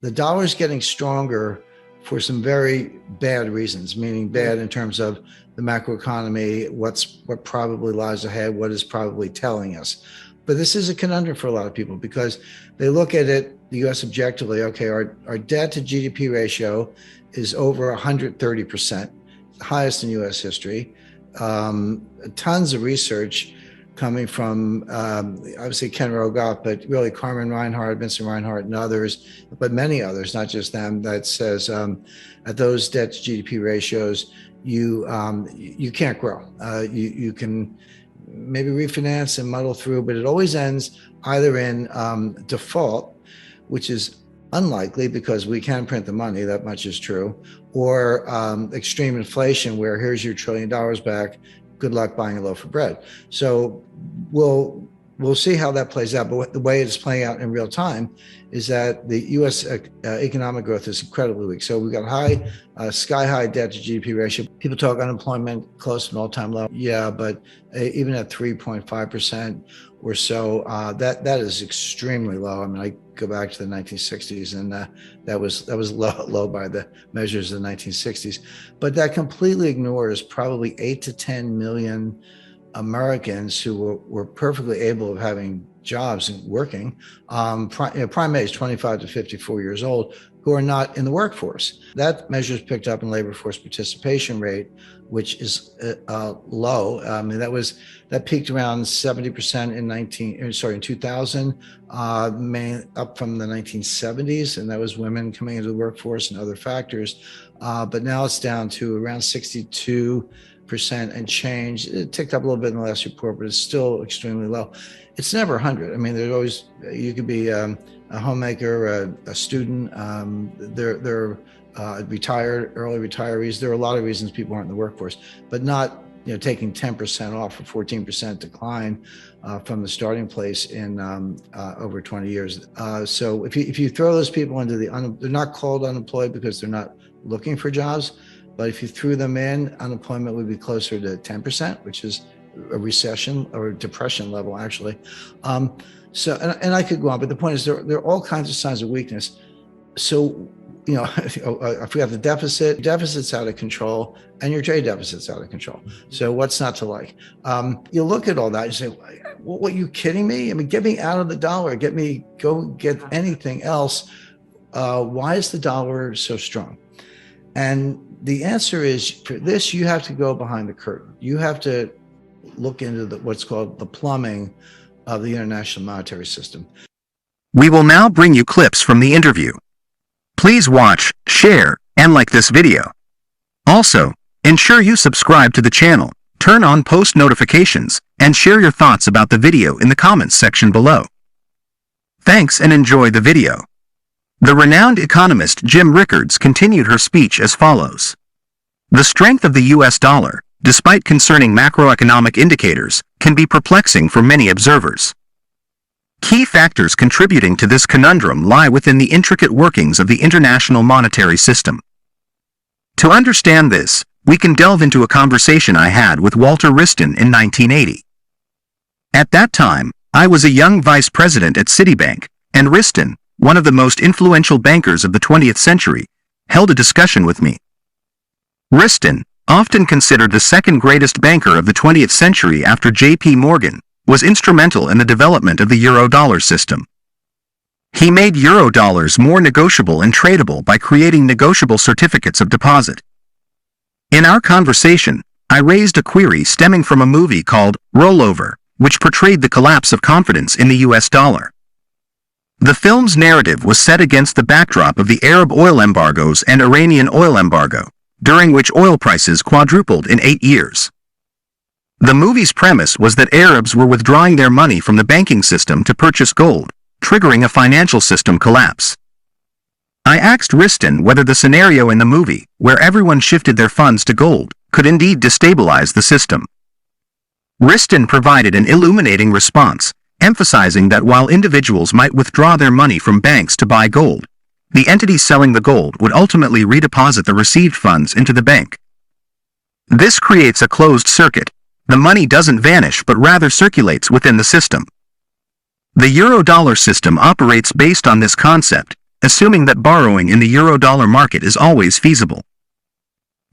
The dollar is getting stronger for some very bad reasons, meaning bad in terms of the macroeconomy, what probably lies ahead, what is probably telling us. But this is a conundrum for a lot of people because they look at it, the U.S. objectively, okay, our debt to GDP ratio is over 130%, highest in U.S. history. Tons of research coming from obviously Ken Rogoff, but really Carmen Reinhart, Vincent Reinhart, and others, but many others, not just them, that says at those debt to GDP ratios, you can't grow. You can maybe refinance and muddle through, but it always ends either in default, which is unlikely because we can print the money, that much is true, or extreme inflation where here's your $1 trillion back, good luck buying a loaf of bread. So we'll see how that plays out. But the way it's playing out in real time is that the U.S. economic growth is incredibly weak. So we've got sky high debt to GDP ratio. People talk unemployment close to an all-time low. Yeah, but even at 3.5% or so, that is extremely low. I mean, I go back to the 1960s, and that was low by the measures of the 1960s. But that completely ignores probably 8 to 10 million Americans who were perfectly able of having jobs and working, prime age 25 to 54 years old, who are not in the workforce. That measure is picked up in labor force participation rate, which is low. I mean, that peaked around 70% in 2000, up from the 1970s, and that was women coming into the workforce and other factors. But now it's down to around 62% and change. It ticked up a little bit in the last report, but it's still extremely low. It's never 100. I mean, there's always, you could be a homemaker, a student, they're retired, early retirees. There are a lot of reasons people aren't in the workforce, but not taking 10% off or 14% decline from the starting place in over 20 years. So if you throw those people into they're not called unemployed because they're not looking for jobs, but if you threw them in, unemployment would be closer to 10%, which is a recession or a depression level, actually. So, and I could go on, but the point is there are all kinds of signs of weakness. So, I forgot the deficit's out of control, and your trade deficit's out of control. So what's not to like? You look at all that, you say, what, are you kidding me? I mean, get me out of the dollar, go get anything else. Why is the dollar so strong? And the answer is, for this, you have to go behind the curtain. You have to look into what's called the plumbing of the international monetary system. We will now bring you clips from the interview. Please watch, share, and like this video. Also, ensure you subscribe to the channel, turn on post notifications, and share your thoughts about the video in the comments section below. Thanks and enjoy the video. The renowned economist Jim Rickards continued her speech as follows. The strength of the U.S. dollar, despite concerning macroeconomic indicators, can be perplexing for many observers. Key factors contributing to this conundrum lie within the intricate workings of the international monetary system. To understand this, we can delve into a conversation I had with Walter Wriston in 1980. At that time, I was a young vice president at Citibank, and Wriston, one of the most influential bankers of the 20th century, held a discussion with me. Wriston, often considered the second greatest banker of the 20th century after J.P. Morgan, was instrumental in the development of the Eurodollar system. He made Eurodollars more negotiable and tradable by creating negotiable certificates of deposit. In our conversation, I raised a query stemming from a movie called Rollover, which portrayed the collapse of confidence in the U.S. dollar. The film's narrative was set against the backdrop of the Arab oil embargoes and Iranian oil embargo, during which oil prices quadrupled in 8 years. The movie's premise was that Arabs were withdrawing their money from the banking system to purchase gold, triggering a financial system collapse. I asked Wriston whether the scenario in the movie, where everyone shifted their funds to gold, could indeed destabilize the system. Wriston provided an illuminating response, emphasizing that while individuals might withdraw their money from banks to buy gold, the entities selling the gold would ultimately redeposit the received funds into the bank. This creates a closed circuit. The money doesn't vanish but rather circulates within the system. The Eurodollar system operates based on this concept, assuming that borrowing in the euro-dollar market is always feasible.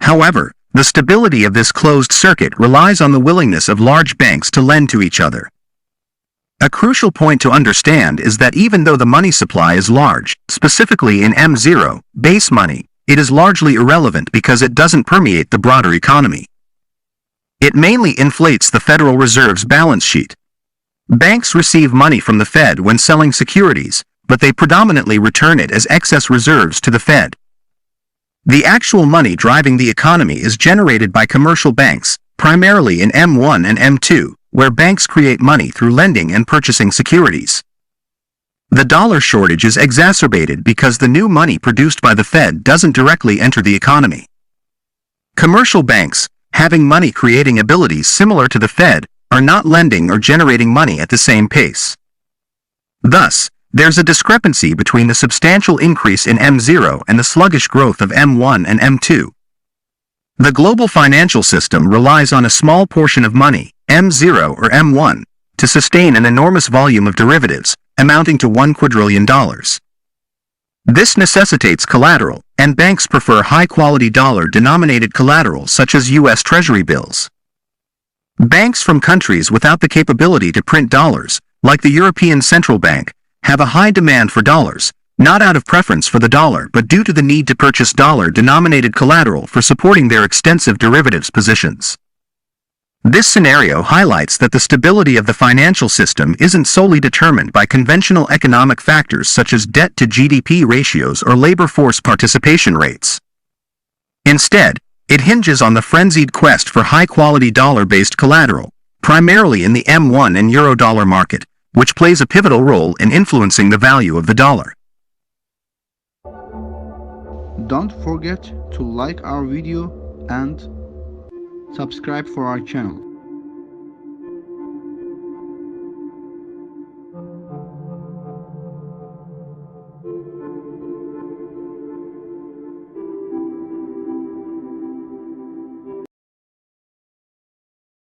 However, the stability of this closed circuit relies on the willingness of large banks to lend to each other. A crucial point to understand is that even though the money supply is large, specifically in M0, base money, it is largely irrelevant because it doesn't permeate the broader economy. It mainly inflates the Federal Reserve's balance sheet. Banks receive money from the Fed when selling securities, but they predominantly return it as excess reserves to the Fed. The actual money driving the economy is generated by commercial banks, primarily in M1 and M2, where banks create money through lending and purchasing securities. The dollar shortage is exacerbated because the new money produced by the Fed doesn't directly enter the economy. Commercial banks, having money creating abilities similar to the Fed, are not lending or generating money at the same pace. Thus, there's a discrepancy between the substantial increase in M0 and the sluggish growth of M1 and M2. The global financial system relies on a small portion of money, M0 or M1, to sustain an enormous volume of derivatives, amounting to $1 quadrillion. This necessitates collateral, and banks prefer high-quality dollar-denominated collateral such as U.S. Treasury bills. Banks from countries without the capability to print dollars, like the European Central Bank, have a high demand for dollars, not out of preference for the dollar but due to the need to purchase dollar-denominated collateral for supporting their extensive derivatives positions. This scenario highlights that the stability of the financial system isn't solely determined by conventional economic factors such as debt-to-GDP ratios or labor force participation rates. Instead, it hinges on the frenzied quest for high-quality dollar-based collateral, primarily in the M1 and Eurodollar market, which plays a pivotal role in influencing the value of the dollar. Don't forget to like our video and subscribe for our channel.